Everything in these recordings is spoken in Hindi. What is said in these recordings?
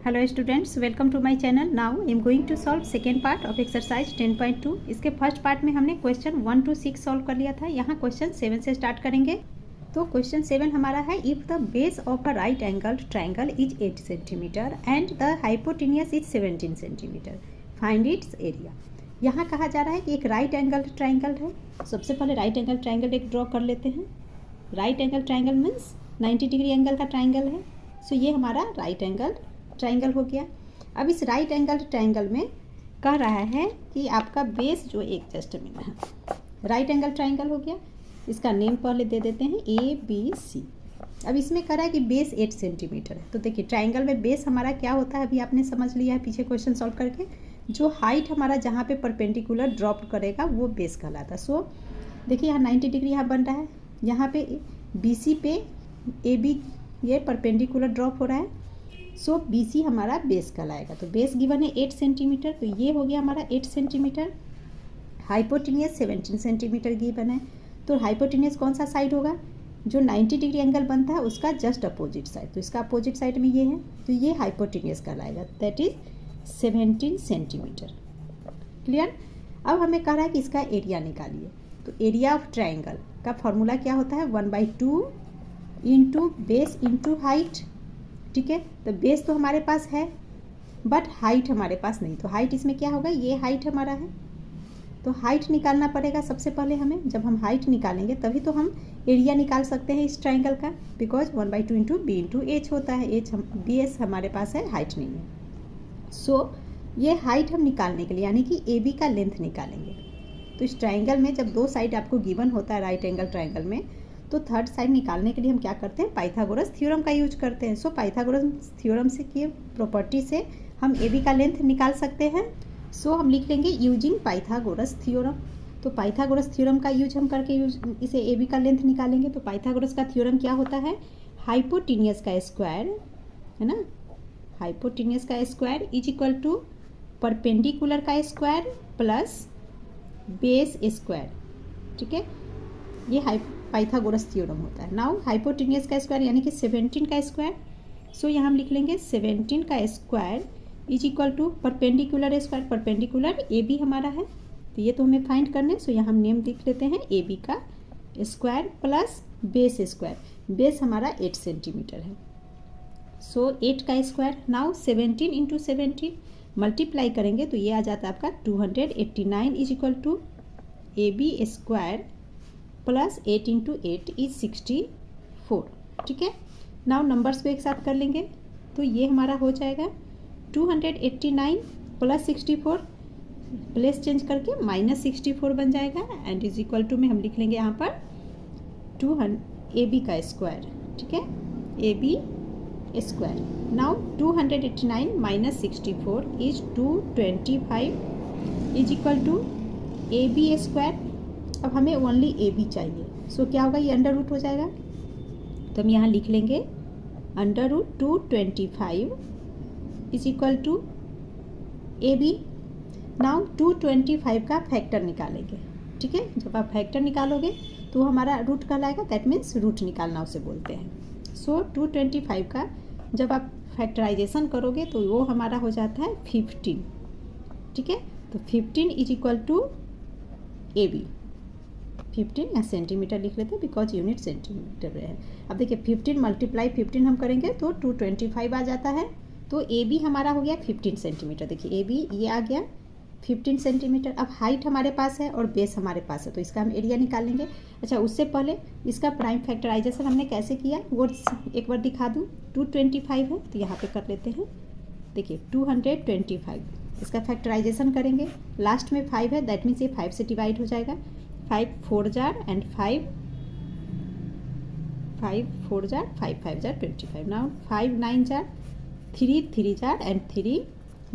Hello students, welcome to my channel. Now I am going to solve second part of exercise 10.2। इसके फर्स्ट पार्ट में हमने क्वेश्चन 1 to 6 सॉल्व कर लिया था। यहाँ क्वेश्चन 7 से स्टार्ट करेंगे। तो क्वेश्चन 7 हमारा है, if the base of a right angled triangle is 8 centimetre and the hypotenuse is 17 centimetre, find its area. यहाँ कहा जा रहा है कि एक राइट एंगल्ड ट्राइंगल है। सबसे पहले राइट एंगल ट्राइंगल एक ड्रॉ कर लेते हैं। Right angle triangle means 90 degree angle का ट्राइंगल है। सो ये हमारा राइट एंगल ट्राइंगल हो गया। अब इस राइट एंगल ट्राइंगल में कह रहा है कि आपका बेस जो एक जस्ट मिला है, राइट एंगल ट्राइंगल हो गया। इसका नेम पहले दे देते हैं ABC। अब इसमें कह रहा है कि बेस 8 सेंटीमीटर है। तो देखिए ट्राइंगल में बेस हमारा क्या होता है, अभी आपने समझ लिया है पीछे क्वेश्चन सॉल्व करके। जो हाइट हमारा जहाँ पे परपेंडिकुलर ड्रॉप करेगा वो बेस कहलाता है। सो देखिए यहाँ 90 डिग्री यहाँ बन रहा है, यहाँ पे BC पे AB ये परपेंडिकुलर ड्रॉप हो रहा है। सो BC हमारा बेस कहलाएगा। तो बेस गिवन है 8 सेंटीमीटर, तो ये हो गया हमारा 8 सेंटीमीटर। हाइपोटेन्यूज 17 सेंटीमीटर गिवन है। तो हाइपोटेन्यूज कौन सा साइड होगा, जो 90 डिग्री एंगल बनता है उसका जस्ट अपोजिट साइड। तो इसका अपोजिट साइड में ये है, तो ये हाइपोटेन्यूज कहलाएगा, दैट इज 17 सेंटीमीटर। क्लियर। अब हमें कह रहा है कि इसका एरिया निकालिए। तो एरिया ऑफ ट्राइंगल का फॉर्मूला क्या होता है, 1/2 इंटू बेस इंटू हाइट। ठीक है, तो बेस तो हमारे पास है बट हाइट हमारे पास नहीं। तो हाइट इसमें क्या होगा, ये हाइट हमारा है। तो हाइट निकालना पड़ेगा सबसे पहले हमें। जब हम हाइट निकालेंगे तभी तो हम एरिया निकाल सकते हैं इस ट्राइंगल का, because 1/2 into B into H होता है। BS हमारे पास है, हाइट नहीं है। सो ये हाइट हम निकालने के लिए यानी कि AB का लेंथ निकालेंगे। तो इस ट्राइंगल में जब दो साइड आपको गिवन होता है राइट एंगल ट्राइंगल में, तो थर्ड साइड निकालने के लिए हम क्या करते हैं, पाइथागोरस थ्योरम का यूज करते हैं। सो पाइथागोरस थ्योरम से की प्रॉपर्टी से हम AB का लेंथ निकाल सकते हैं। सो हम लिख लेंगे यूजिंग पाइथागोरस थ्योरम। तो पाइथागोरस थ्योरम का यूज हम करके इसे AB का लेंथ निकालेंगे। तो पाइथागोरस का थ्योरम क्या होता है, हाइपोटेन्यूज का स्क्वायर है ना, हाइपोटेन्यूज का square is equal to perpendicular का स्क्वायर प्लस बेस स्क्वायर। ठीक है, ये पाइथागोरस थ्योरम होता है। नाउ हाइपोटेन्यूज का स्क्वायर यानी कि 17 का स्क्वायर। सो यहाँ हम लिख लेंगे 17 का square is equal to perpendicular square, perpendicular AB हमारा है। तो ये तो हमें फाइंड करना है। सो यहाँ हम नेम लिख लेते हैं AB का square plus base square. Base हमारा 8 सेंटीमीटर है। सो 8 का स्क्वायर, नाउ 17 इंटू 17 मल्टीप्लाई करेंगे तो ये आ जाता है आपका 289 is equal to AB square plus 8 into 8 is 64। ठीक है, नाउ नंबर्स को एक साथ कर लेंगे तो ये हमारा हो जाएगा 289 प्लस 64, प्लेस चेंज करके -64 बन जाएगा एंड इज इक्वल टू में हम लिख लेंगे यहाँ पर 200 AB का स्क्वायर। ठीक है, AB square. Now 289 minus 64 is 225 is equal to AB square. अब हमें ओनली AB चाहिए। सो क्या होगा, ये अंडर रूट हो जाएगा। तो हम यहाँ लिख लेंगे under root 225 is equal to AB। Now 225 का फैक्टर निकालेंगे। ठीक है, जब आप फैक्टर निकालोगे तो हमारा रूट कहलाएगा, दैट मीन्स रूट निकालना उसे बोलते हैं। सो 225 का जब आप फैक्टराइजेशन करोगे तो वो हमारा हो जाता है 15। ठीक है, तो 15 इज इक्वल टू AB। 15 या सेंटीमीटर लिख लेते हैं बिकॉज यूनिट सेंटीमीटर है। अब देखिए 15 मल्टीप्लाई 15 हम करेंगे तो 225 आ जाता है। तो AB हमारा हो गया 15 सेंटीमीटर। देखिए AB ये आ गया 15 सेंटीमीटर। अब हाइट हमारे पास है और बेस हमारे पास है, तो इसका हम एरिया निकालेंगे। अच्छा, उससे पहले इसका प्राइम फैक्टराइजेशन हमने कैसे किया वो एक बार दिखा दूँ। 225 है तो यहाँ पे कर लेते हैं। देखिए 225 इसका फैक्टराइजेशन करेंगे, लास्ट में 5 है, दैट मीन्स ये 5 से डिवाइड हो जाएगा। 5 4 jar and 5 4 jar 5 5 jar 25। Now 5 9 jar 3 3 jar and 3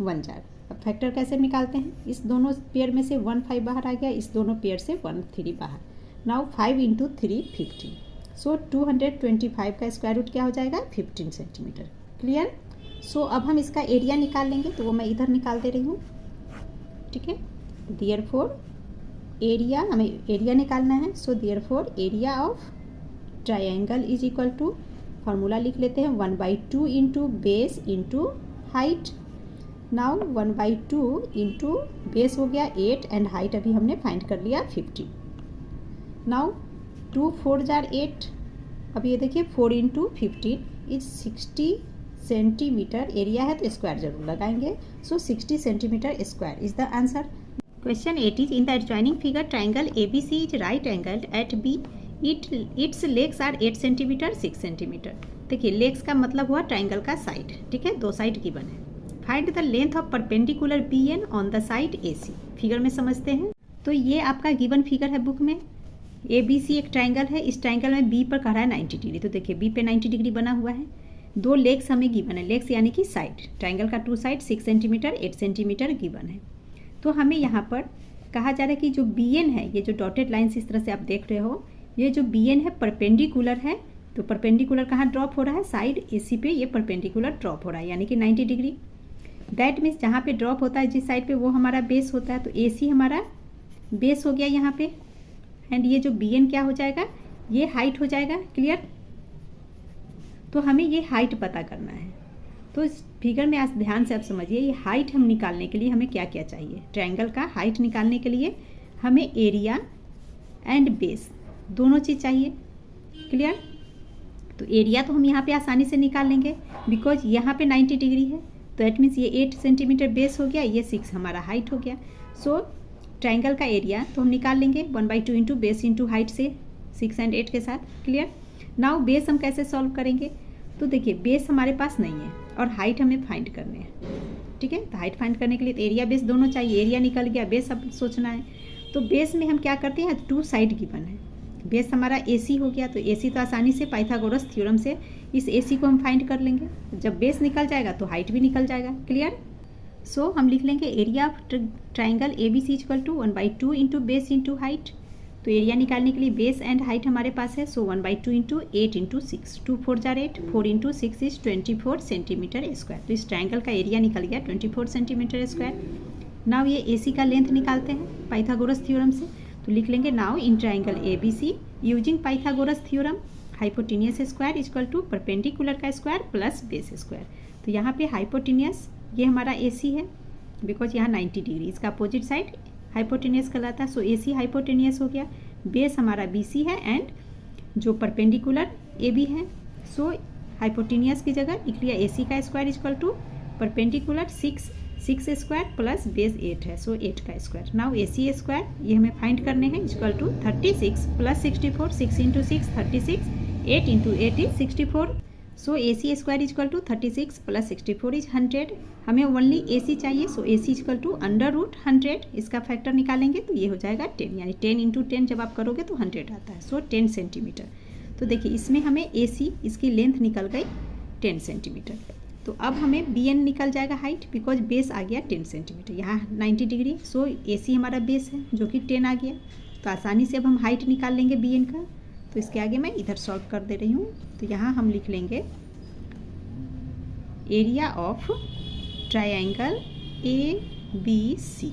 1 jar. अब फैक्टर कैसे निकालते हैं, इस दोनों पेयर में से 1 5 बाहर आ गया, इस दोनों पेयर से 1 3 बाहर। Now 5 into 3 15। सो 225 का स्क्वायर रूट क्या हो जाएगा, 15 सेंटीमीटर। क्लियर। सो अब हम इसका एरिया निकाल लेंगे, तो वो मैं इधर निकाल दे रही हूँ। ठीक है, देयरफॉर एरिया, हमें एरिया निकालना है। So therefore area of triangle is equal to, formula लिख लेते हैं 1/2 into base into height. Now 1/2 into base हो गया 8 एंड हाइट अभी हमने फाइंड कर लिया 50। नाउ 2 4 जार 8, अब ये देखिए 4 इंटू 15 इज 60 सेंटीमीटर। एरिया है तो स्क्वायर जरूर लगाएंगे। So 60 centimetre square is the answer. Question 8 is in the adjoining figure triangle ABC is right angled at B, its legs are 8 centimetre 6 centimetre. देखिए लेग्स का मतलब हुआ ट्राइंगल का साइड, ठीक है, 2 साइड गिवन है। Find the length of perpendicular BN on the side AC। Figure में समझते हैं। तो ये आपका गिवन फिगर है बुक में। ABC एक ट्राइंगल है, इस ट्राइंगल में B पर खड़ा है 90 डिग्री। तो देखिए B पे 90 डिग्री बना हुआ है। 2 लेग्स हमें गिवन है, लेग्स यानी कि साइड, ट्राइंगल का 2 साइड 6 सेंटीमीटर 8 सेंटीमीटर गिवन है। तो हमें यहाँ पर कहा जा रहा है कि जो BN है, ये जो डॉटेड लाइन्स इस तरह से आप देख रहे हो, ये जो BN है परपेंडिकुलर है। तो परपेंडिकुलर कहाँ ड्रॉप हो रहा है? साइड AC पे ये परपेंडिकुलर ड्रॉप हो रहा है यानी कि 90 डिग्री। दैट मीन्स जहाँ पे ड्रॉप होता है जिस साइड पे वो हमारा बेस होता है। तो AC हमारा बेस हो गया यहाँ पे एंड ये जो BN क्या हो जाएगा? ये हाइट हो जाएगा। क्लियर? तो हमें ये हाइट पता करना है। तो इस फिगर में आज ध्यान से आप समझिए, ये हाइट हम निकालने के लिए हमें क्या क्या चाहिए? ट्रायंगल का हाइट निकालने के लिए हमें एरिया एंड बेस दोनों चीज़ चाहिए। क्लियर? तो एरिया तो हम यहाँ पे आसानी से निकाल लेंगे बिकॉज यहाँ पे 90 डिग्री है। तो दैट मीन्स ये 8 सेंटीमीटर बेस हो गया, ये 6 हमारा हाइट हो गया। सो ट्रायंगल का एरिया तो हम निकाल लेंगे 1/2 इंटू बेस इंटू हाइट से 6 एंड 8 के साथ। क्लियर? नाउ बेस हम कैसे सॉल्व करेंगे? तो देखिए बेस हमारे पास नहीं है और हाइट हमें फाइंड करने हैं। ठीक है, तो हाइट फाइंड करने के लिए तो एरिया बेस दोनों चाहिए। एरिया निकल गया, बेस अब सोचना है। तो बेस में हम क्या करते हैं? 2 साइड गिवन है। बेस हमारा AC हो गया, तो AC तो आसानी से पाइथागोरस थ्योरम से इस AC को हम फाइंड कर लेंगे। जब बेस निकल जाएगा तो हाइट भी निकल जाएगा। क्लियर? सो हम लिख लेंगे area of triangle ABC equal to 1/2 into base into height. तो एरिया निकालने के लिए बेस एंड हाइट हमारे पास है। सो 1/2 इंटू 8 इंटू 6, 2 4 जार 8, 4 इंटू 6 इज 24 सेंटीमीटर स्क्वायर। तो इस ट्रायंगल का एरिया निकल गया 24 सेंटीमीटर स्क्वायर। नाउ ये AC का लेंथ निकालते हैं पाइथागोरस थ्योरम से। तो लिख लेंगे now in triangle ABC using Pythagoras theorem hypotenuse square equal to perpendicular का स्क्वायर प्लस बेस स्क्वायर। तो यहाँ पे हाइपोटेनियस ये हमारा AC है बिकॉज यहाँ 90 डिग्री, इसका अपोजिट साइड हाइपोटेनियस कहलाता है। सो AC हाइपोटेनियस हो गया। बेस हमारा BC है एंड जो परपेंडिकुलर AB है। सो हाइपोटेनियस की जगह लिख लिया AC का square equal to perpendicular 6 square plus base 8 है। सो 8 का स्क्वायर। नाउ AC स्क्वायर ये हमें फाइंड करने हैं equal to 36 plus 64, 6 into 6 36, 8 into 8 is 64। So AC square equal to 36 plus 64 is 100। हमें ओनली AC चाहिए। सो AC इक्वल टू √100, इसका फैक्टर निकालेंगे तो ये हो जाएगा 10, यानी 10 इंटू 10 जब आप करोगे तो 100 आता है। सो 10 सेंटीमीटर। तो देखिए इसमें हमें AC इसकी लेंथ निकल गई 10 सेंटीमीटर। तो अब हमें BN निकल जाएगा हाइट बिकॉज बेस आ गया 10 सेंटीमीटर, यहाँ 90 डिग्री। सो AC हमारा बेस है जो कि 10 आ गया। तो आसानी से अब हम हाइट निकाल लेंगे BN का। तो इसके आगे मैं इधर सॉल्व कर दे रही हूँ। तो यहाँ हम लिख लेंगे area of triangle ABC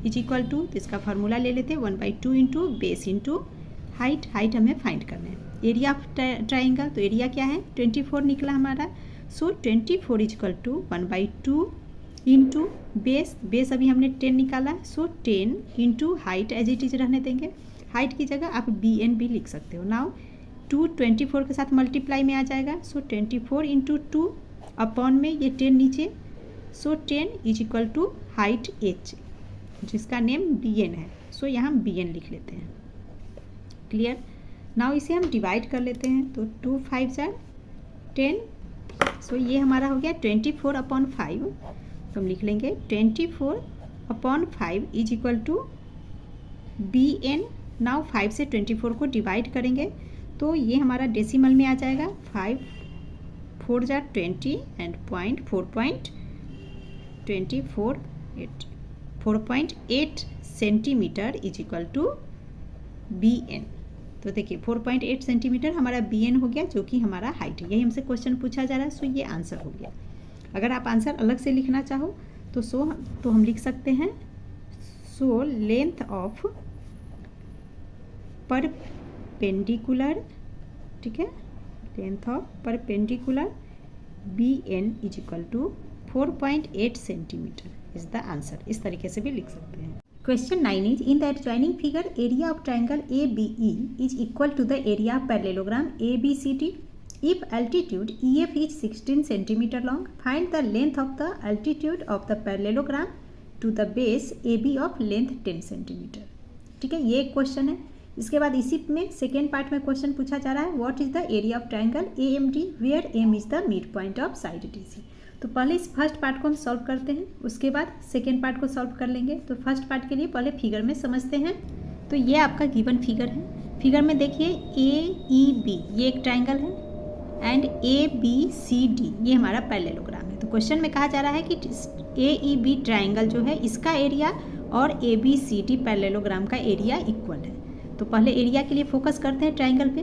is equal to, तो इसका फार्मूला ले लेते हैं 1/2 into base into height. Height हमें फाइंड करना है। एरिया ऑफ ट्रायंगल, तो एरिया क्या है? 24 निकला हमारा। So 24 is equal to 1/2 into base अभी हमने 10 निकाला। So 10 into height as it is रहने देंगे। हाइट की जगह आप BN भी लिख सकते हो। नाउ 2 24 के साथ मल्टीप्लाई में आ जाएगा। सो 24 इंटू 2 अपॉन में ये 10 नीचे। So 10 is equal to height H जिसका नेम BN है। सो यहाँ BN लिख लेते हैं। क्लियर? नाउ इसे हम डिवाइड कर लेते हैं। तो 2 5 जार 10। सो ये हमारा हो गया 24/5। तो हम लिख लेंगे 24/5 is equal to BN। Now 5 से 24 को डिवाइड करेंगे तो ये हमारा डेसिमल में आ जाएगा। 5 4 जार 20 and point 4.8 centimetre is equal to BN। तो देखिए 4.8 सेंटीमीटर हमारा BN हो गया जो कि हमारा हाइट है। यही हमसे क्वेश्चन पूछा जा रहा है। सो ये आंसर हो गया। अगर आप आंसर अलग से लिखना चाहो तो हम लिख सकते हैं सो लेंथ ऑफ परपेंडिकुलर, ठीक है, length of perpendicular BN is equal to 4.8 centimetre is the answer. इस तरीके से भी लिख सकते हैं। Question 9 is in the adjoining figure area of triangle ABE is equal to the area of parallelogram ABCD। If altitude EF is 16 centimeter long, find the length of the altitude of the parallelogram to the base AB of length 10 centimeter। ठीक है, ये एक क्वेश्चन है। इसके बाद इसी में सेकेंड पार्ट में क्वेश्चन पूछा जा रहा है what is the area of triangle AMD where M is the mid point of side DC। तो पहले इस फर्स्ट पार्ट को हम सॉल्व करते हैं, उसके बाद सेकेंड पार्ट को सॉल्व कर लेंगे। तो फर्स्ट पार्ट के लिए पहले फिगर में समझते हैं। तो ये आपका गिवन फिगर है। फिगर में देखिए AEB ये एक ट्राइंगल है एंड ABCD ये हमारा पैरेललोग्राम है। तो क्वेश्चन में कहा जा रहा है कि AEB ट्राइंगल जो है इसका एरिया और ABCD पैरेललोग्राम का एरिया इक्वल है। तो पहले एरिया के लिए फोकस करते हैं ट्राइंगल पे।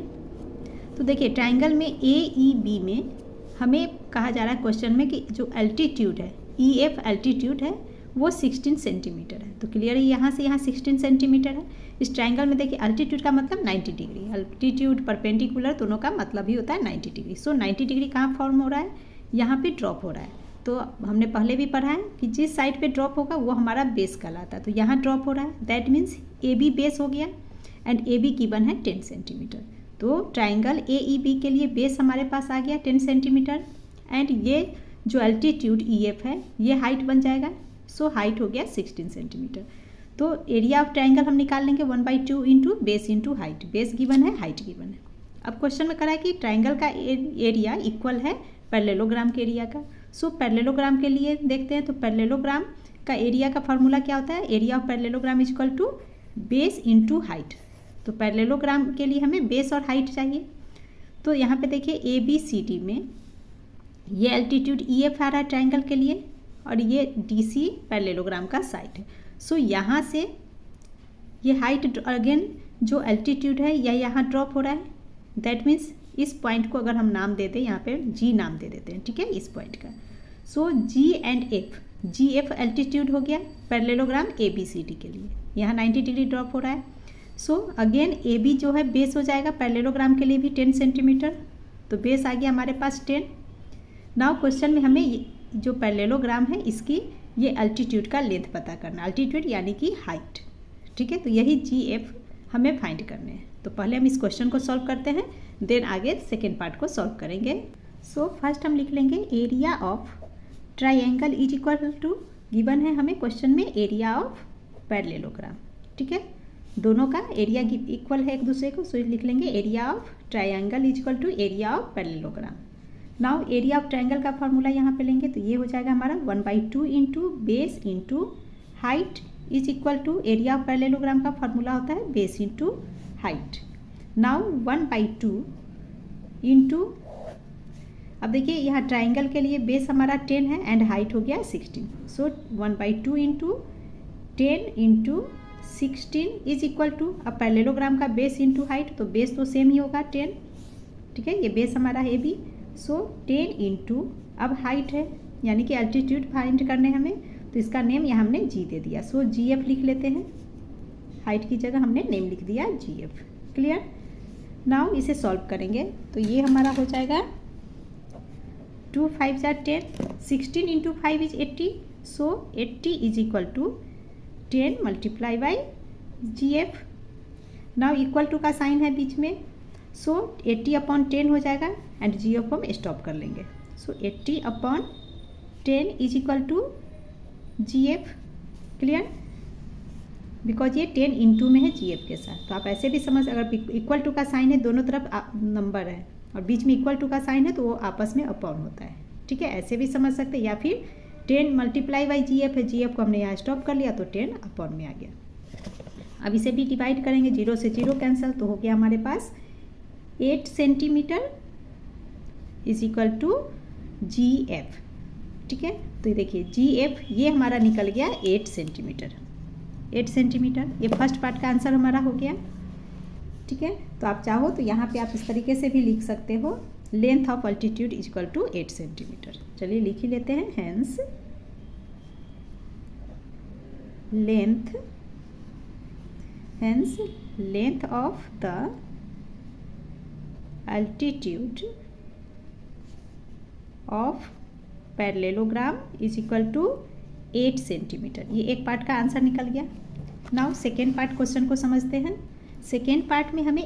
तो देखिए ट्राइंगल में AEB में हमें कहा जा रहा है क्वेश्चन में कि जो एल्टीट्यूड है EF एल्टीट्यूड है वो 16 सेंटीमीटर है। तो क्लियर है, यहाँ से यहाँ 16 सेंटीमीटर है। इस ट्राइंगल में देखिए अल्टीट्यूड का मतलब 90 डिग्री, अल्टीट्यूड परपेंडिकुलर दोनों का मतलब ही होता है 90 डिग्री। सो 90 डिग्री कहाँ फॉर्म हो रहा है, यहाँ पे ड्रॉप हो रहा है। तो हमने पहले भी पढ़ा है कि जिस साइड पे ड्रॉप होगा वो हमारा बेस कहलाता है। तो यहाँ ड्रॉप हो रहा है, दैट मीन्स AB बेस हो गया एंड AB गिवन है 10 सेंटीमीटर। तो ट्राइंगल AEB के लिए बेस हमारे पास आ गया 10 सेंटीमीटर एंड ये जो एल्टीट्यूड EF है ये हाइट बन जाएगा। सो हाइट हो गया 16 सेंटीमीटर। तो एरिया ऑफ ट्राइंगल हम निकाल लेंगे 1/2 into base into height. Base given है, हाइट गिवन है। अब क्वेश्चन में करा है कि ट्राइंगल का एरिया इक्वल है पैरेललोग्राम के एरिया का। सो पैरेललोग्राम के लिए देखते हैं। तो पैरेललोग्राम का एरिया का फॉर्मूला क्या होता है, area of parallelogram is equal to base into height. तो पैरेललोग्राम के लिए हमें बेस और हाइट चाहिए। तो यहाँ पे देखिए ABCD में ये एल्टीट्यूड EF आ रहा है ट्राइंगल के लिए और ये DC पैरेललोग्राम का साइड है। सो यहाँ से ये हाइट अगेन जो एल्टीट्यूड है या यहाँ ड्रॉप हो रहा है, दैट मीन्स इस पॉइंट को अगर हम नाम दे दें, यहाँ पे G नाम दे देते हैं, ठीक है, इस पॉइंट का। सो G and F, GF altitude हो गया पैरेललोग्राम ABCD के लिए, यहाँ 90 डिग्री ड्रॉप हो रहा है। सो अगेन AB जो है बेस हो जाएगा पैरेललोग्राम के लिए भी 10 सेंटीमीटर। तो बेस आ गया हमारे पास 10। नाउ क्वेश्चन में हमें जो पैरेललोग्राम है इसकी ये अल्टीट्यूड का लेंथ पता करना, अल्टीट्यूड यानी कि हाइट, ठीक है। तो यही GF हमें फाइंड करने हैं। तो पहले हम इस क्वेश्चन को सॉल्व करते हैं, देन आगे सेकेंड पार्ट को सॉल्व करेंगे। सो फर्स्ट हम लिख लेंगे area of triangle is equal to, given है हमें क्वेश्चन में एरिया ऑफ पैरेललोग्राम, ठीक है। दोनों का एरिया इक्वल है एक दूसरे को। सो लिख लेंगे area of triangle is equal to area of parallelogram. Now area of triangle का फॉर्मूला यहाँ पे लेंगे तो ये हो जाएगा हमारा 1/2 into base into height is equal to area of parallelogram का फॉर्मूला होता है base into height. Now 1/2 into, अब देखिए यहाँ ट्राइंगल के लिए बेस हमारा 10 है एंड हाइट हो गया 16। So 1/2 into 10 into 16 is equal to, अब पैरेललोग्राम का बेस इंटू हाइट, तो बेस तो सेम ही होगा 10, ठीक है, ये बेस हमारा है भी। सो 10 इंटू, अब हाइट है यानी कि एल्टीट्यूड फाइंड करने हमें, तो इसका नेम यहाँ हमने G दे दिया। सो GF लिख लेते हैं, हाइट की जगह हमने नेम लिख दिया GF। क्लियर। नाउ इसे सॉल्व करेंगे तो ये हमारा हो जाएगा 2 5 10, 16 into 5 is 80। So 80 is equal to 10 multiply by GF। Now equal to का साइन है बीच में, सो 80/10 हो जाएगा एंड GF को हम स्टॉप कर लेंगे। So 80/10 is equal to GF। Clear, because ये 10 इंटू में है GF के साथ। तो आप ऐसे भी समझ, अगर इक्वल टू का साइन है दोनों तरफ नंबर है और बीच में इक्वल टू का साइन है तो वो आपस में अपॉन होता है, ठीक है, ऐसे भी समझ सकते हैं। या फिर 10 मल्टीप्लाई बाई GF है, GF को हमने यहाँ स्टॉप कर लिया तो 10 अपॉन में आ गया। अब इसे भी डिवाइड करेंगे, 0 से 0 कैंसिल, तो हो गया हमारे पास 8 centimetre is equal to GF, ठीक है। तो देखिए GF ये हमारा निकल गया 8 सेंटीमीटर। 8 सेंटीमीटर ये फर्स्ट पार्ट का आंसर हमारा हो गया, ठीक है। तो आप चाहो तो यहाँ पे आप इस तरीके से भी लिख सकते हो, length of altitude is equal to 8 centimetre. चलिए लिख ही लेते हैं, hence length of the altitude of parallelogram is equal to 8 centimetre. ये एक पार्ट का आंसर निकल गया। नाउ सेकेंड पार्ट क्वेश्चन को समझते हैं। सेकेंड पार्ट में हमें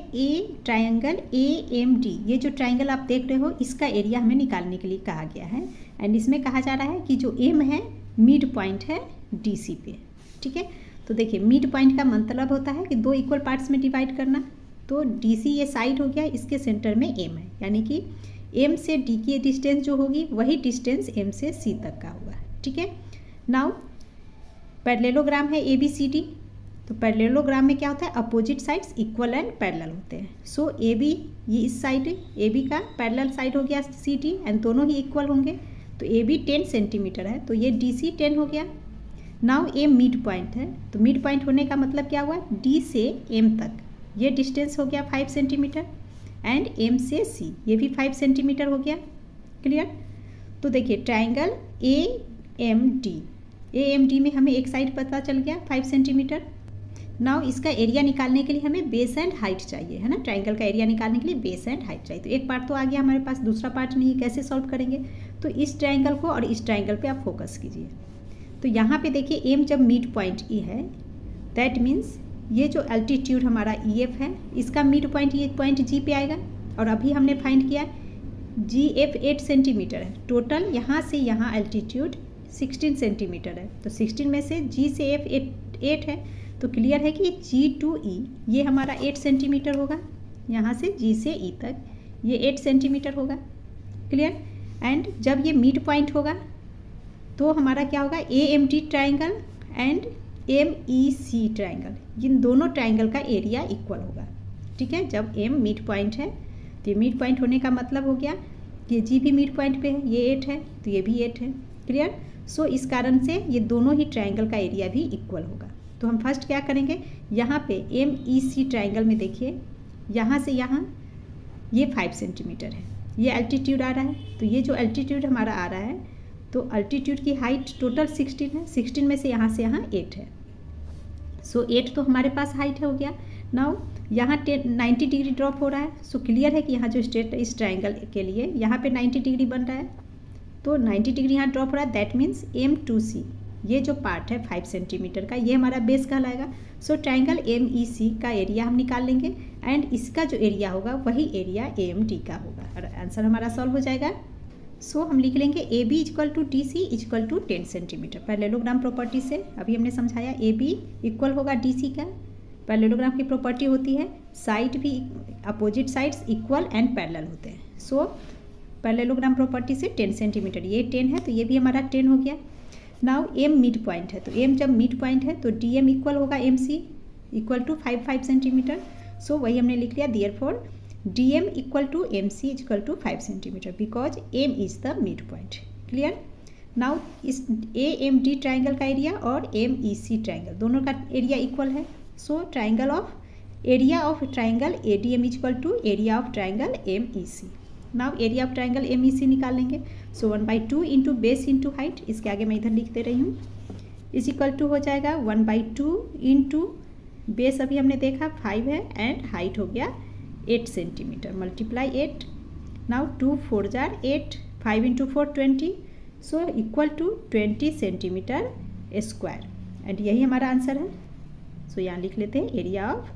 ट्रायंगल AMD, ये जो ट्रायंगल आप देख रहे हो इसका एरिया हमें निकालने के लिए कहा गया है। एंड इसमें कहा जा रहा है कि जो M है मिड पॉइंट है DC पे। ठीक है, तो देखिए मिड पॉइंट का मतलब होता है कि दो इक्वल पार्ट्स में डिवाइड करना। तो DC ये साइड हो गया, इसके सेंटर में M है, यानी कि M से D की डिस्टेंस जो होगी वही डिस्टेंस M से C तक का होगा। ठीक है, नाउ पैरेललोग्राम है ABCD। तो पैरेललोग्राम में क्या होता है, opposite sides equal and parallel होते हैं। सो AB ये इस साइड है, AB का पैरेलल साइड हो गया CD एंड दोनों ही इक्वल होंगे। तो AB 10 सेंटीमीटर है, तो ये DC 10 हो गया। नाउ M मिड पॉइंट है, तो मिड पॉइंट होने का मतलब क्या हुआ, D से M तक ये डिस्टेंस हो गया 5 सेंटीमीटर एंड M से C ये भी 5 सेंटीमीटर हो गया। क्लियर। तो देखिए ट्रायंगल AMD में हमें एक साइड पता चल गया 5 सेंटीमीटर। नाउ इसका एरिया निकालने के लिए हमें बेस एंड हाइट चाहिए, है ना। ट्रायंगल का एरिया निकालने के लिए बेस एंड हाइट चाहिए। तो एक पार्ट तो आ गया हमारे पास, दूसरा पार्ट नहीं, कैसे सॉल्व करेंगे। तो इस ट्रायंगल को और इस ट्रायंगल पे आप फोकस कीजिए। तो यहाँ पे देखिए M जब मिड पॉइंट E है, दैट मीन्स ये जो अल्टीट्यूड हमारा EF है इसका मिड पॉइंट ये पॉइंट G पे आएगा। और अभी हमने फाइंड किया GF 8 सेंटीमीटर है, टोटल यहाँ से यहाँ अल्टीट्यूड 16 सेंटीमीटर है। तो 16 में से G से F 8 है, तो क्लियर है कि G to E ये हमारा 8 सेंटीमीटर होगा। यहाँ से G से E तक ये 8 सेंटीमीटर होगा। क्लियर। एंड जब ये मिड पॉइंट होगा तो हमारा क्या होगा, AMD triangle and MEC triangle, इन दोनों ट्रायंगल का एरिया इक्वल होगा। ठीक है, जब M मिड पॉइंट है तो ये मिड पॉइंट होने का मतलब हो गया ये G भी मिड पॉइंट पे है, ये 8 है तो ये भी 8 है। क्लियर। सो इस कारण से ये दोनों ही ट्रायंगल का एरिया भी इक्वल होगा। तो हम फर्स्ट क्या करेंगे, यहाँ पे MEC ट्रायंगल में देखिए यहाँ से यहाँ ये 5 सेंटीमीटर है, ये अल्टीट्यूड आ रहा है। तो ये जो अल्टीट्यूड हमारा आ रहा है, तो अल्टीट्यूड की हाइट टोटल 16 है, 16 में से यहाँ 8 है। सो 8 तो हमारे पास हाइट हो गया। नाउ यहाँ 90 डिग्री ड्रॉप हो रहा है। सो क्लियर है कि यहाँ जो स्ट्रेट इस ट्रायंगल के लिए यहाँ पे 90 डिग्री बन रहा है, तो 90 डिग्री यहाँ ड्रॉप हो रहा है। That means M to C ये जो पार्ट है 5 सेंटीमीटर का, ये हमारा बेस कहलाएगा। सो ट्रायंगल MEC का एरिया हम निकाल लेंगे एंड इसका जो एरिया होगा वही एरिया AMD का होगा और आंसर हमारा सॉल्व हो जाएगा। सो हम लिख लेंगे AB equal to DC equal to 10 centimetre. Parallelogram property से अभी हमने समझाया AB इक्वल होगा DC का। पैरेललोग्राम की प्रॉपर्टी होती है साइड भी opposite sides equal and parallel होते हैं। सो पैरेललोग्राम प्रॉपर्टी से 10 सेंटीमीटर, ये 10 है तो ये भी हमारा 10 हो गया। नाउ M मिड पॉइंट है, तो M जब मिड पॉइंट है तो DM इक्वल होगा MC equal to 5 centimetre. So वही हमने लिख लिया, therefore DM equal to MC equal to 5 centimetre because M is the mid point. Clear. Now इस AMD ट्रायंगल का एरिया और MEC ट्रायंगल दोनों का एरिया इक्वल है। So triangle of area of triangle ADM equal to area of triangle MEC। Now area of triangle MEC निकालेंगे। So 1/2 into base into height, इसके आगे मैं इधर लिख दे रही हूँ, इज इक्वल टू हो जाएगा 1/2 इंटू बेस अभी हमने देखा 5 है एंड हाइट हो गया 8 सेंटीमीटर, मल्टीप्लाई 8। नाउ 2 4 जार 8, 5 इंटू 4 20, so equal to 20 centimetre square and यही हमारा आंसर है। सो यहाँ लिख लेते हैं area of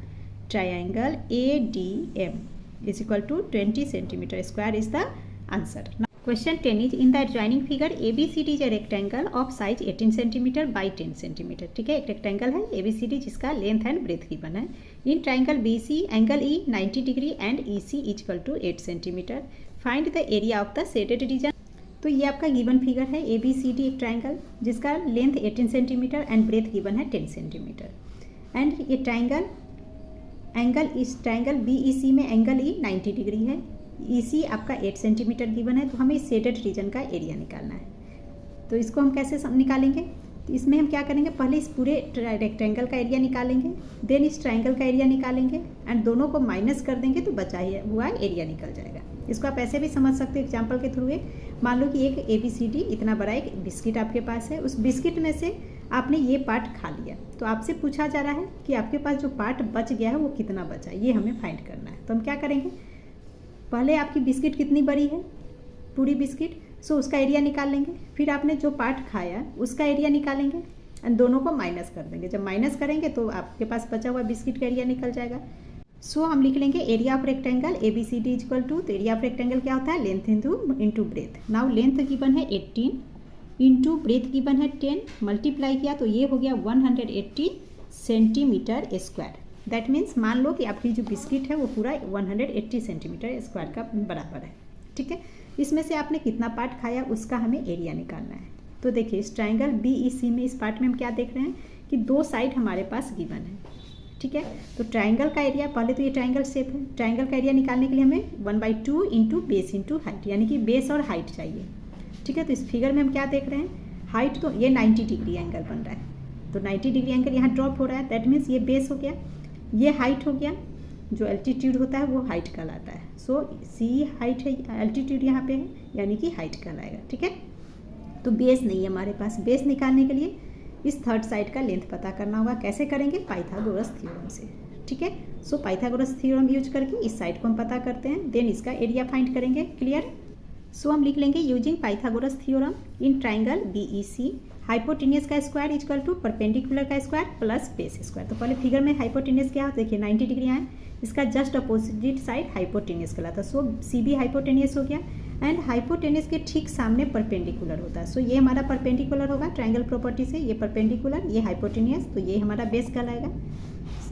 triangle ADM is equal to 20 centimeter square is the answer. Now, question 10 is in the adjoining figure ABCD is a rectangle of size 18 centimeter by 10 centimeter. ठीक है, एक रेक्टेंगल है ABCD जिसका लेंथ एंड ब्रेथ गिवन है। In triangle BC angle E 90 degree and EC equal to 8 centimetre. Find the area of the shaded region. तो ये आपका गिवन फिगर है ABCD एक ट्रायंगल जिसका length 18 centimetre and breadth given है 10 सेंटीमीटर। एंड ये ट्रायंगल एंगल इस ट्रायंगल BEC में एंगल E 90 डिग्री है, EC आपका 8 सेंटीमीटर गिवन है। तो हमें इस शेडेड रीजन का एरिया निकालना है। तो इसको हम कैसे निकालेंगे, तो इसमें हम क्या करेंगे, पहले इस पूरे रेक्टेंगल का एरिया निकालेंगे, देन इस ट्रायंगल का एरिया निकालेंगे एंड दोनों को माइनस कर देंगे तो बचा हुआ एरिया निकल जाएगा। इसको आप ऐसे भी समझ सकते हो एग्जाम्पल के थ्रू। मान लो कि एक ABCD इतना बड़ा एक बिस्किट आपके पास है, उस बिस्किट में से आपने ये पार्ट खा लिया, तो आपसे पूछा जा रहा है कि आपके पास जो पार्ट बच गया है वो कितना बचा है, ये हमें फाइंड करना है। तो हम क्या करेंगे, पहले आपकी बिस्किट कितनी बड़ी है, पूरी बिस्किट, सो उसका एरिया निकाल लेंगे। फिर आपने जो पार्ट खाया उसका एरिया निकालेंगे एंड दोनों को माइनस कर देंगे। जब माइनस करेंगे तो आपके पास बचा हुआ बिस्किट का एरिया निकल जाएगा। सो हम लिख लेंगे area of rectangle A B C D equal to, तो एरिया ऑफ रेक्टेंगल क्या होता है, length into breadth. Now length given है 18 इंटू ब्रेथ गिवन है 10, मल्टीप्लाई किया तो ये हो गया 180 सेंटीमीटर स्क्वायर। दैट मीन्स मान लो कि आपकी जो बिस्किट है वो पूरा 180 सेंटीमीटर स्क्वायर का बराबर है। ठीक है, इसमें से आपने कितना पार्ट खाया उसका हमें एरिया निकालना है। तो देखिए इस ट्राइंगल बी ई सी में इस पार्ट में हम क्या देख रहे हैं कि दो साइड हमारे पास गिवन है। ठीक है, तो ट्राइंगल का एरिया, पहले तो ये ट्राइंगल शेप है, ट्राइंगल का एरिया निकालने के लिए हमें 1/2 इंटू बेस इंटू हाइट, यानी कि बेस और हाइट चाहिए। ठीक है, तो इस फिगर में हम क्या देख रहे हैं, हाइट तो ये 90 डिग्री एंगल बन रहा है, तो 90 डिग्री एंगल यहाँ ड्रॉप हो रहा है। दैट मीन्स ये बेस हो गया, ये हाइट हो गया, जो एल्टीट्यूड होता है वो हाइट कहलाता है। सो सी हाइट है, एल्टीट्यूड यहाँ पे है, यानी कि हाइट कहलाएगा। ठीक है, तो बेस नहीं है हमारे पास। बेस निकालने के लिए इस थर्ड साइड का लेंथ पता करना होगा। कैसे करेंगे, पाइथागोरस थ्योरम से। ठीक है, सो पाइथागोरस थ्योरम यूज करके इस साइड को हम पता करते हैं, देन इसका एरिया फाइंड करेंगे। क्लियर। सो हम लिख लेंगे using Pythagoras theorem in triangle B E C, hypotenuse का स्क्वायर इक्वल टू परपेंडिकुलर का स्क्वायर प्लस बेस स्क्वायर। तो पहले फिगर में हाइपोटेनियस क्या है, देखिए 90 डिग्री है, इसका जस्ट अपोजिट साइड हाइपोटेनियस कहलाता है। सो सी भी हाइपोटेनियस हो गया एंड हाइपोटेनियस के ठीक सामने परपेंडिकुलर होता है। सो ये हमारा परपेंडिकुलर होगा ट्राइंगल प्रॉपर्टी से, ये परपेंडिकुलर, ये हाइपोटेनियस, तो ये हमारा बेस कहलाएगा।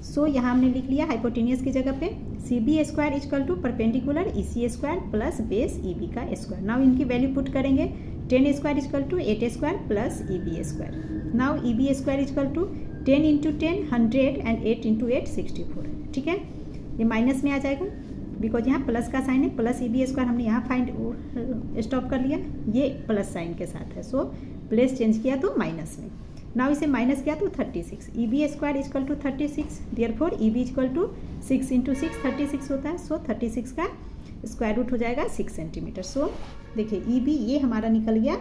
सो यहाँ हमने लिख लिया हाइपोटेनियस की जगह पे C B square equal to perpendicular E C square plus base E B का स्क्वायर। नाउ इनकी वैल्यू पुट करेंगे, 10 square equal to 8 square plus E B square. Now E B square equal to 10 into 10 100 and 8 into 8 64। ठीक है, ये माइनस में आ जाएगा बिकॉज यहाँ प्लस का साइन है, प्लस ई बी स्क्वायर हमने यहाँ फाइंड स्टॉप कर लिया, ये प्लस साइन के साथ है। सो प्लेस चेंज किया तो माइनस में, नाउ इसे माइनस किया तो 36, E B square equal to 36, therefore E B equal to 6 into 6 36 होता है। सो 36 का स्क्वायर रूट हो जाएगा 6 सेंटीमीटर। सो देखिए ई बी ये हमारा निकल गया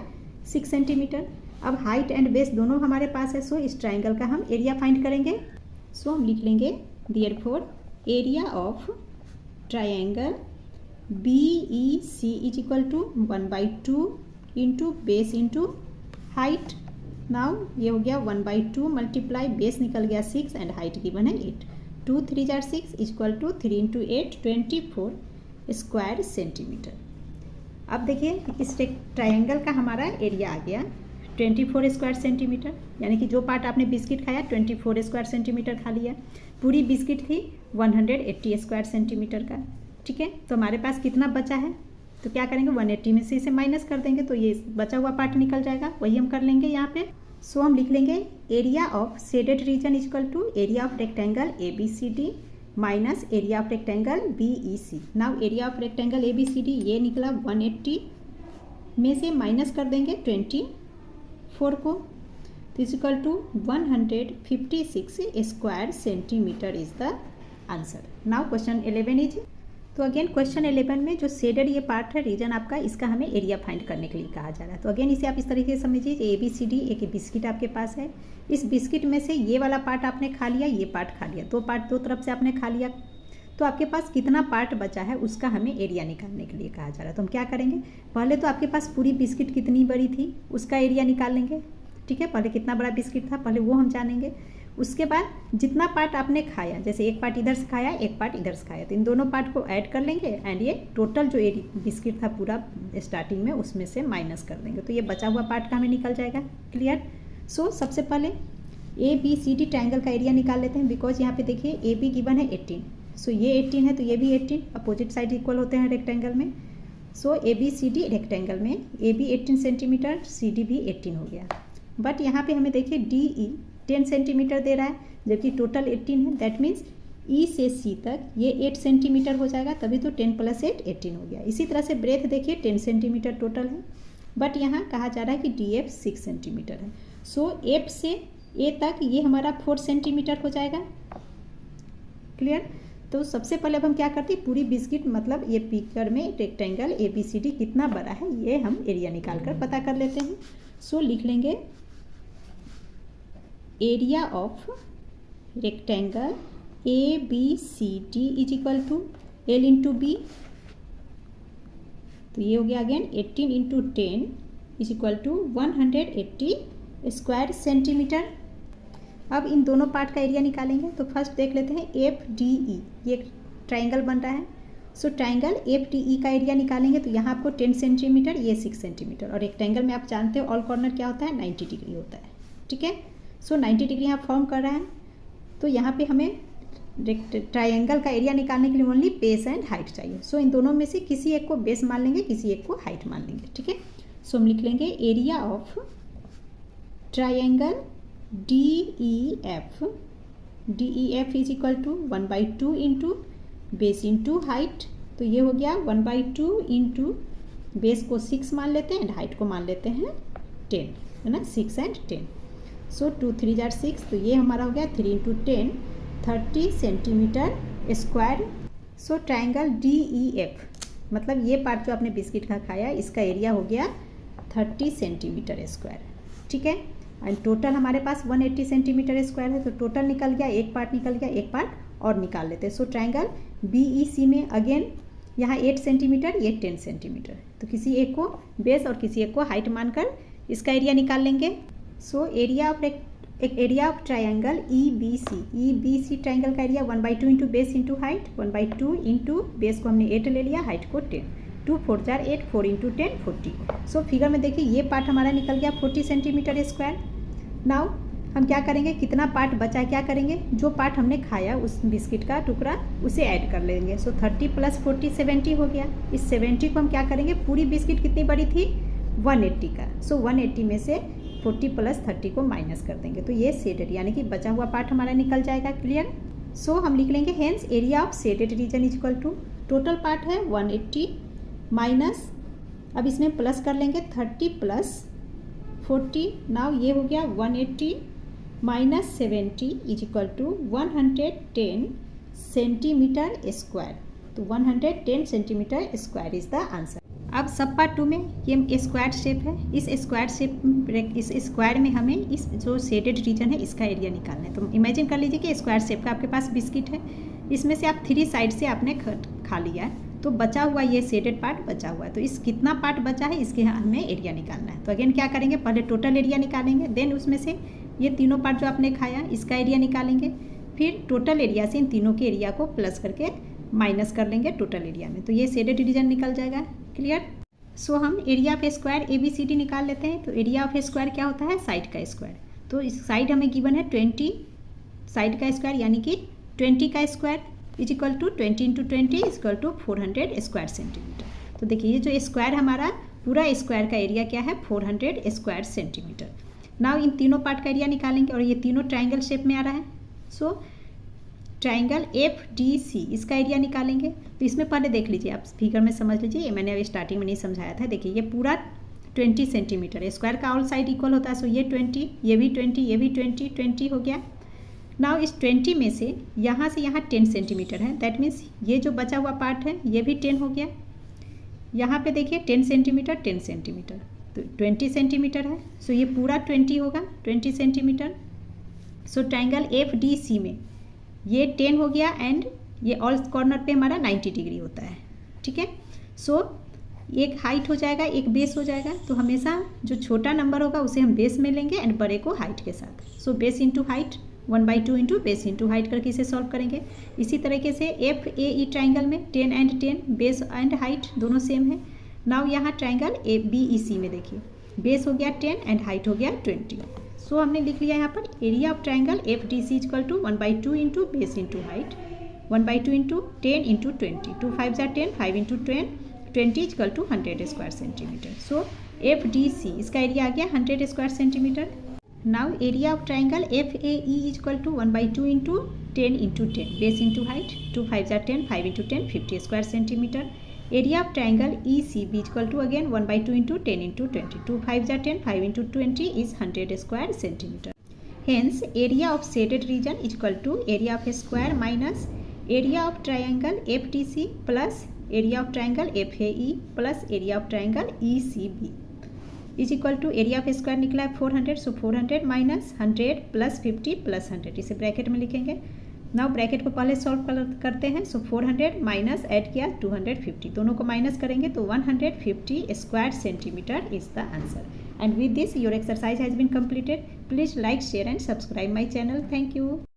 6 सेंटीमीटर। अब हाइट एंड बेस दोनों हमारे पास है, सो इस ट्राइंगल का हम एरिया फाइंड करेंगे। सो हम लिख लेंगे therefore area of triangle B E C is equal to 1/2 into base into height. Now ये हो गया 1/2 मल्टीप्लाई बेस निकल गया 6 एंड हाइट गिवन है 8, 2 3 जार 6 equal to 3 into 8 24 square centimetre. अब देखिए इस ट्राइंगल का हमारा एरिया आ गया 24 स्क्वायर सेंटीमीटर, यानी कि जो पार्ट आपने बिस्किट खाया 24 स्क्वायर सेंटीमीटर खा लिया। पूरी बिस्किट थी 180 स्क्वायर सेंटीमीटर का। ठीक है, तो हमारे पास कितना बचा है, तो क्या करेंगे 180 में से इसे माइनस कर देंगे तो ये बचा हुआ पार्ट निकल जाएगा, वही हम कर लेंगे यहाँ पे। सो हम लिख लेंगे area of shaded region equal to area of rectangle A B C D minus area of rectangle B E C. Now area of rectangle A B C D ये निकला 180 में से माइनस कर देंगे 24 को, तो equal to 156 square centimetre is the answer. Now question 11 is, तो अगेन क्वेश्चन 11 में जो शेडेड ये पार्ट है रीजन आपका, इसका हमें एरिया फाइंड करने के लिए कहा जा रहा है। तो अगेन इसे आप इस तरीके से समझिए, ए बी सी डी एक बिस्किट आपके पास है, इस बिस्किट में से ये वाला पार्ट आपने खा लिया, ये पार्ट खा लिया, दो पार्ट दो तरफ से आपने खा लिया, तो आपके पास कितना पार्ट बचा है उसका हमें एरिया निकालने के लिए कहा जा रहा है। तो हम क्या करेंगे, पहले तो आपके पास पूरी बिस्किट कितनी बड़ी थी उसका एरिया निकाल लेंगे। ठीक है, पहले कितना बड़ा बिस्किट था पहले वो हम जानेंगे। उसके बाद जितना पार्ट आपने खाया, जैसे एक पार्ट इधर से खाया एक पार्ट इधर से खाया, तो इन दोनों पार्ट को ऐड कर लेंगे एंड ये टोटल जो बिस्किट था पूरा स्टार्टिंग में उसमें से माइनस कर देंगे, तो ये बचा हुआ पार्ट का हमें निकल जाएगा। क्लियर। सो सबसे पहले A B C D triangle का एरिया निकाल लेते हैं, बिकॉज यहाँ पे देखिए ए बी गिवन है 18, सो ये 18 है तो ये भी 18, अपोजिट साइड इक्वल होते हैं रेक्टेंगल में। So A B C D rectangle में A B 18 centimetre, C D भी 18 हो गया। बट यहाँ पे हमें देखिए डी ई 10 सेंटीमीटर दे रहा है, जबकि टोटल 18 है। दैट मीन्स ई से सी तक ये 8 सेंटीमीटर हो जाएगा, तभी तो 10 + 8 18 हो गया। इसी तरह से ब्रेथ देखिए 10 सेंटीमीटर टोटल है, बट यहाँ कहा जा रहा है कि डी एफ 6 सेंटीमीटर है। सो एफ से ए तक ये हमारा 4 सेंटीमीटर हो जाएगा। क्लियर। तो सबसे पहले अब हम क्या करते हैं, पूरी बिस्किट मतलब ये पिक्चर में rectangle A B C D कितना बड़ा है ये हम एरिया निकाल कर पता कर लेते हैं। सो लिख लेंगे area of rectangle A B C D is equal to L into B तो ये हो गया again 18 into 10 is equal to 180 square centimetre. अब इन दोनों पार्ट का एरिया निकालेंगे। तो फर्स्ट देख लेते हैं एफ डी ई, ये ट्राइंगल बन रहा है। So triangle F D E का एरिया निकालेंगे तो यहाँ आपको 10 सेंटीमीटर, ये 6 सेंटीमीटर, और रेक्टेंगल में आप जानते हो ऑल कॉर्नर क्या होता है, 90 डिग्री होता है। ठीक है, सो 90 डिग्री यहाँ फॉर्म कर रहा है। तो यहाँ पे हमें ट्राइंगल का एरिया निकालने के लिए ओनली बेस एंड हाइट चाहिए। सो इन दोनों में से किसी एक को बेस मान लेंगे, किसी एक को हाइट मान लेंगे। ठीक है, सो हम लिख लेंगे area of triangle DEF, DEF is equal to 1/2 into base into height. तो ये हो गया 1/2 इंटू बेस को 6 मान लेते हैं एंड हाइट को मान लेते हैं 10, है ना, 6 एंड 10। सो 2 3 जार 6, तो ये हमारा हो गया 3 into 10 30 centimetre square. So triangle DEF मतलब ये पार्ट जो आपने बिस्किट का खाया, इसका एरिया हो गया 30 सेंटीमीटर स्क्वायर। ठीक है, एंड टोटल हमारे पास 180 सेंटीमीटर स्क्वायर है। तो टोटल निकल गया, एक पार्ट निकल गया, एक पार्ट और निकाल लेते हैं। सो ट्राइंगल BEC में अगेन यहाँ 8 सेंटीमीटर, ये 10 सेंटीमीटर, तो किसी एक को बेस और किसी एक को हाइट मानकर इसका एरिया निकाल लेंगे। So area of triangle EBC triangle का area 1/2 into base into height, 1/2 into base को हमने 8 ले लिया, हाइट को 10, 2 4 4 8, 4 इंटू 10 40। सो फिगर में देखिए ये पार्ट हमारा निकल गया 40 सेंटीमीटर स्क्वायर। नाउ हम क्या करेंगे, कितना पार्ट बचा, क्या करेंगे, जो पार्ट हमने खाया उस बिस्किट का टुकड़ा उसे ऐड कर लेंगे। सो 30 + 40 70 हो गया। इस 70 को हम क्या करेंगे, पूरी बिस्किट कितनी बड़ी थी, 180 का। सो 180 में से 40 + 30 को माइनस कर देंगे, तो ये सेडेड यानी कि बचा हुआ पार्ट हमारा निकल जाएगा। क्लियर। सो हम लिख लेंगे hence area of shaded region is equal to, total part है 180 माइनस, अब इसमें प्लस कर लेंगे 30 + 40। नाउ ये हो गया 180 minus 70 is equal to 110 centimetre square. तो 110 centimetre square is the answer. अब सब पार्ट 2 में ये स्क्वायर शेप है, इस स्क्वायर शेप, इस स्क्वायर में हमें इस जो शेडेड रीजन है इसका एरिया निकालना है। तो इमेजिन कर लीजिए कि स्क्वायर शेप का आपके पास बिस्किट है, इसमें से आप 3 साइड से आपने खा लिया है, तो बचा हुआ ये शेडेड पार्ट बचा हुआ है। तो इस कितना पार्ट बचा है इसके हमें एरिया निकालना है। तो अगेन क्या करेंगे, पहले टोटल एरिया निकालेंगे, देन उसमें से ये तीनों पार्ट जो आपने खाया इसका एरिया निकालेंगे, फिर टोटल एरिया से इन तीनों के एरिया को प्लस करके माइनस कर लेंगे टोटल एरिया में, तो ये शेडेड रीजन निकल जाएगा। क्लियर। सो हम एरिया ऑफ स्क्वायर ABCD निकाल लेते हैं। तो एरिया ऑफ स्क्वायर क्या होता है, साइड का स्क्वायर। तो इस साइड हमें गिवन है 20, साइड का स्क्वायर यानी कि 20 का square is equal to 20 into 20 is equal to 400 square centimetre. तो देखिए ये जो स्क्वायर हमारा पूरा स्क्वायर का एरिया क्या है, 400 स्क्वायर सेंटीमीटर। नाउ इन तीनों पार्ट का एरिया निकालेंगे और ये तीनों ट्राइंगल शेप में आ रहा है। सो ट्राइंगल FDC इसका एरिया निकालेंगे। तो इसमें पहले देख लीजिए, आप फिगर में समझ लीजिए, ये मैंने अभी स्टार्टिंग में नहीं समझाया था। देखिए ये पूरा 20 सेंटीमीटर है, स्क्वायर का ऑल साइड इक्वल होता है। सो ये 20, ये भी 20, ये भी 20, 20 हो गया। नाउ इस 20 में से यहाँ 10 सेंटीमीटर है, दैट मीन्स ये जो बचा हुआ पार्ट है ये भी 10 हो गया। यहाँ पे देखिए 10 सेंटीमीटर 10 सेंटीमीटर, तो 20 सेंटीमीटर है। सो ये पूरा 20 होगा, 20 सेंटीमीटर। सो ट्राइंगल FDC में ये 10 हो गया एंड ये ऑल कॉर्नर पे हमारा 90 डिग्री होता है। ठीक है, सो एक हाइट हो जाएगा, एक बेस हो जाएगा। तो हमेशा जो छोटा नंबर होगा उसे हम बेस में लेंगे एंड बड़े को हाइट के साथ। So base into height, 1/2 into base into height करके इसे सॉल्व करेंगे। इसी तरीके से FAE ट्राइंगल में 10 एंड 10 बेस एंड हाइट दोनों सेम है। नाउ यहाँ ट्राइंगल BEC में देखिए बेस हो गया 10 एंड हाइट हो गया 20। सो हमने लिख लिया यहाँ पर area of triangle FDC is equal to 1/2 into base into height, 1/2 into 10 into 20, 2 5 जार 10, 5 into 10, 20 is equal to 100 square centimetre. So FDC इसका एरिया आ गया 100 square centimetre. Now area of triangle FAE is equal to 1/2 into 10 into 10 base into height, 2 5 जार 10, 5 into 10, 50 square centimetre. Area of triangle ECB is equal to again 1/2 into 10 into 20, 2 5 जार 10, 5 into 20 is 100 square centimetre. Hence area of shaded region is equal to area of square minus area of triangle FDC plus area of triangle FAE plus area of triangle ECB is equal to area of square निकला है 400। सो 400 माइनस 100 प्लस 50 प्लस 100, इसे ब्रैकेट में लिखेंगे। नाउ ब्रैकेट को पहले सॉल्व करते हैं। सो 400 माइनस ऐड किया 250, दोनों को माइनस करेंगे तो 150 square centimetre is the answer. And with this your exercise has been completed. Please like, share and subscribe my channel. Thank you.